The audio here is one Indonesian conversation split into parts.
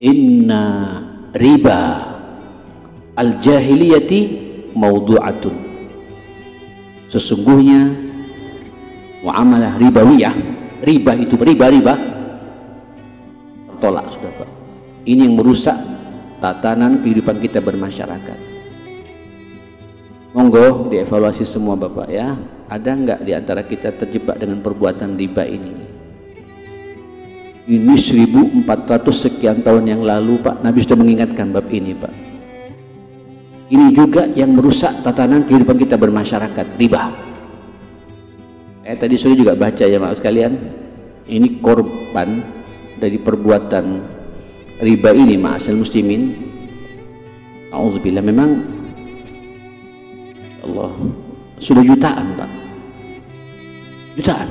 inna riba al-jahiliyati mawdu'atun, sesungguhnya muamalah ribawiyah, riba itu riba tertolak sudah Pak. Ini yang merusak tatanan kehidupan kita bermasyarakat. Monggo dievaluasi semua Bapak ya, ada nggak di antara kita terjebak dengan perbuatan riba ini? Ini 1400 sekian tahun yang lalu Pak, Nabi sudah mengingatkan bab ini Pak. Ini juga yang merusak tatanan kehidupan kita bermasyarakat, riba. Tadi sore juga baca ya maaf sekalian, ini korban dari perbuatan riba ini ma'asal muslimin. Auzubillah, memang Allah sudah jutaan Pak, jutaan.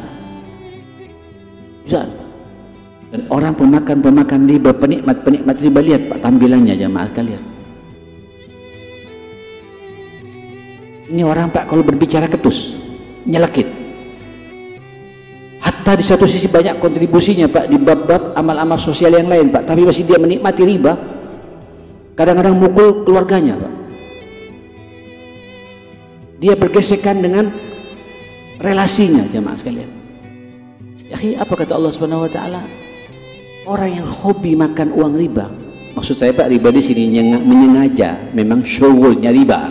Dan orang pemakan riba, penikmat riba, lihat Pak tampilannya jamaah sekalian. Ini orang Pak kalau berbicara ketus, nyelekit. Hatta di satu sisi banyak kontribusinya Pak di bab-bab amal-amal sosial yang lain Pak, tapi masih dia menikmati riba. Kadang-kadang mukul keluarganya Pak. Dia bergesekan dengan relasinya jamaah sekalian. Ya, apa kata Allah Subhanahu wa taala? Orang yang hobi makan uang riba. Maksud saya Pak, riba di sini menyengaja, memang syughulnya riba.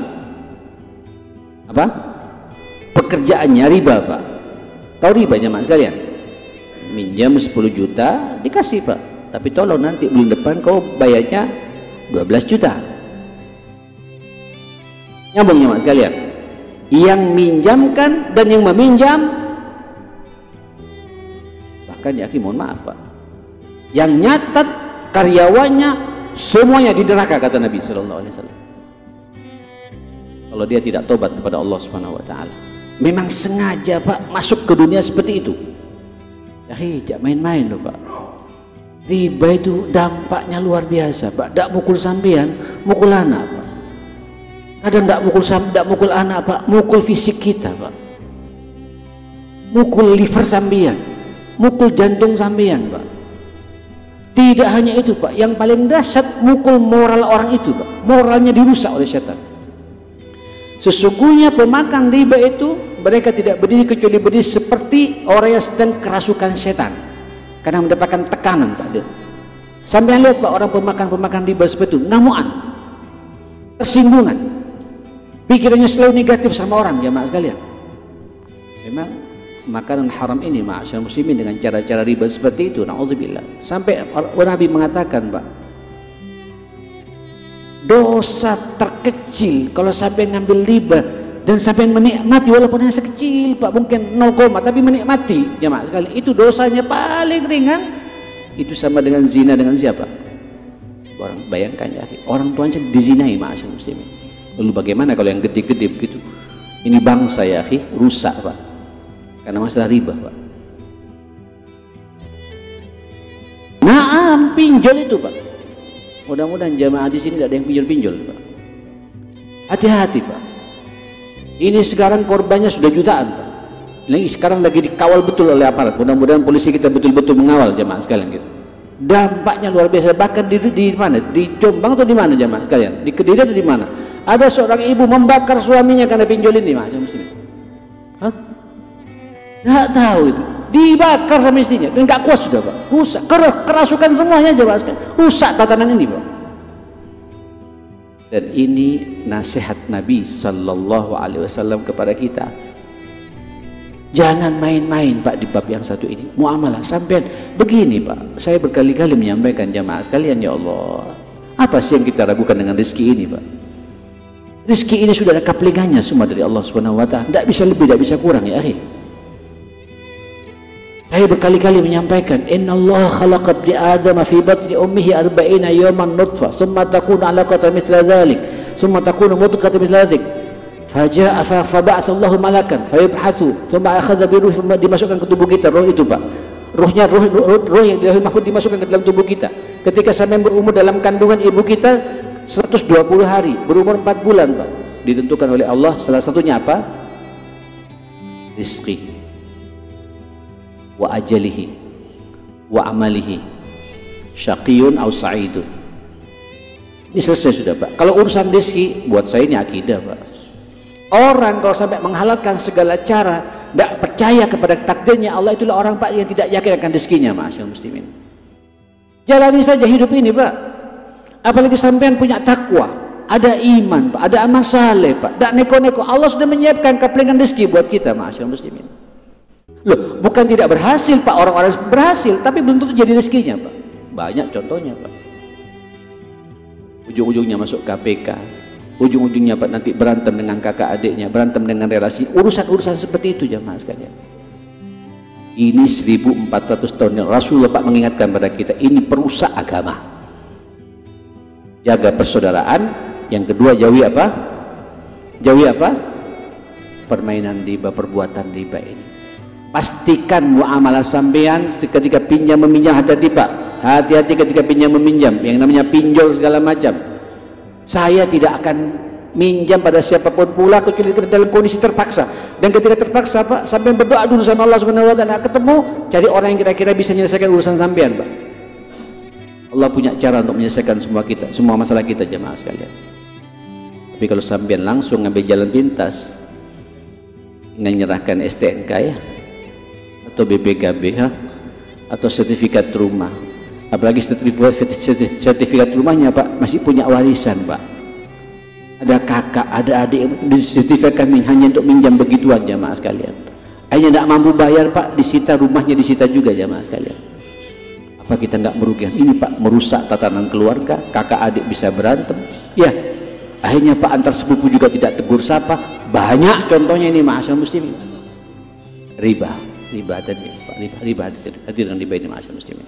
Apa? Pekerjaannya riba Pak. Tahu riba jamaah sekalian? Minjam 10 juta dikasih Pak, tapi tolong nanti bulan depan kau bayarnya 12 juta. Nyambung jamaah sekalian? Yang minjamkan dan yang meminjam, bahkan ya mohon maaf Pak, yang nyatat karyawannya semuanya di neraka kata Nabi Sallallahu Alaihi Wasallam. Kalau dia tidak tobat kepada Allah Subhanahu Wa Taala. Memang sengaja Pak masuk ke dunia seperti itu. Ya jangan main-main loh Pak. Riba itu dampaknya luar biasa Pak. Tak mukul sampean, mukul anak Pak. Kadang tak mukul anak Pak, mukul fisik kita Pak. Mukul liver sampean, mukul jantung sampean Pak. Tidak hanya itu Pak, yang paling dahsyat mukul moral orang itu Pak. Moralnya dirusak oleh setan. Sesungguhnya pemakan riba itu mereka tidak berdiri kecuali berdiri seperti orang yang sedang kerasukan setan karena mendapatkan tekanan Pak. Sampai lihat Pak, orang pemakan riba seperti itu ngamuan, tersinggungan, pikirannya selalu negatif sama orang jamaah sekalian. Memang makanan haram ini ma'asyar muslimin dengan cara-cara riba seperti itu, na'udzubillah. Sampai Nabi mengatakan Pak, dosa terkecil kalau sampai ngambil riba dan sampai menikmati walaupun hanya sekecil Pak, mungkin 0, tapi menikmati jemaah sekalian, itu dosanya paling ringan. Itu sama dengan zina dengan siapa? Orang bayangkan ya, orang tuanya dizinai ma'asyar muslimin. Lalu bagaimana kalau yang gede-gede begitu? Ini bangsa ya rusak Pak karena masalah riba Pak. Naam, pinjol itu Pak. Mudah-mudahan jamaah di sini tidak ada yang pinjol-pinjol Pak. Hati-hati Pak. Ini sekarang korbannya sudah jutaan Pak. Ini sekarang lagi dikawal betul oleh aparat. Mudah-mudahan polisi kita betul-betul mengawal jamaah sekalian gitu. Dampaknya luar biasa. Bahkan di mana? Di Jombang atau di mana jamaah sekalian? Di Kediri atau di mana? Ada seorang ibu membakar suaminya karena pinjol ini Mas. Hah? Nggak tahu itu. Dibakar sama istrinya dan gak kuat sudah Pak, rusak, kerasukan semuanya aja Pak, rusak tatanan ini Pak. Dan ini nasihat Nabi Sallallahu Alaihi Wasallam kepada kita, jangan main-main Pak di bab yang satu ini, muamalah. Sampai begini Pak, saya berkali-kali menyampaikan jamaah sekalian, ya Allah, apa sih yang kita ragukan dengan rezeki ini Pak? Rezeki ini sudah ada kaplingannya semua dari Allah Subhanahu Wa Taala, tidak bisa lebih, tidak bisa kurang ya akhi. Saya berkali-kali menyampaikan, Inna Allah khalaqa ibni Adam fi batni ummihi 40 yawman nutfah, summa takunu 'alaqatan mithla dhalik, summa takunu mudghatan mithla dhalik. Faja'a faba'atha Allahu malakan fayabhathu, summa akhadha bi ruhi, dimasukkan ke tubuh kita roh itu Pak. Rohnya roh yang dari mahfuz dimasukkan ke dalam tubuh kita. Ketika sampai berumur dalam kandungan ibu kita 120 hari, berumur 4 bulan Pak. Ditentukan oleh Allah, salah satunya apa? Rizki wa ajalihi wa amalihi. syaqiyun au sa'idun. Ini selesai sudah Pak. Kalau urusan rezeki buat saya ini akidah Pak. Orang kalau sampai menghalalkan segala cara, tidak percaya kepada takdirnya Allah, itulah orang Pak yang tidak yakin akan rezekinya, ma'asyiral muslimin. Jalani saja hidup ini Pak. Apalagi sampean punya takwa, ada iman Pak, ada amal saleh Pak, tidak neko-neko. Allah sudah menyiapkan kaplingan rezeki buat kita, ma'asyiral muslimin. Loh, bukan tidak berhasil Pak, orang-orang berhasil, tapi belum tentu jadi rezekinya Pak. Banyak contohnya Pak. Ujung-ujungnya masuk KPK, ujung-ujungnya Pak nanti berantem dengan kakak adiknya, berantem dengan relasi, urusan-urusan seperti itu jamaah sekalian. Ini 1400 tahun yang Rasulullah Pak mengingatkan pada kita, ini perusak agama. Jaga persaudaraan. Yang kedua, jauhi apa? Jauhi apa? Permainan riba, perbuatan riba ini. Pastikan muamalah sampean ketika pinjam meminjam, hati-hati Pak. Hati-hati ketika pinjam meminjam, yang namanya pinjol segala macam. Saya tidak akan minjam pada siapapun pula kecuali dalam kondisi terpaksa. Dan ketika terpaksa Pak, sampai berdoa dulu sama Allah Subhanahu wa taala, ketemu cari orang yang kira-kira bisa menyelesaikan urusan sampean Pak. Allah punya cara untuk menyelesaikan semua masalah kita jemaah sekalian. Tapi kalau sampean langsung ngambil jalan pintas, ingin menyerahkan STNK ya, atau BPKB ya, atau sertifikat rumah, apalagi sertifikat rumahnya Pak masih punya warisan Pak, ada kakak, ada adik, disertifikat hanya untuk minjam begituan jamaah sekalian. Hanya tidak mampu bayar Pak, disita rumahnya, disita juga jamaah sekalian. Apa kita nggak merugikan? Ini Pak merusak tatanan keluarga, kakak adik bisa berantem ya, akhirnya Pak antar sepupu juga tidak tegur sapa. Banyak contohnya ini ma'asyiral muslimin. Riba tadi Pak, riba hati dengan riba ini ma'asyiral muslimin.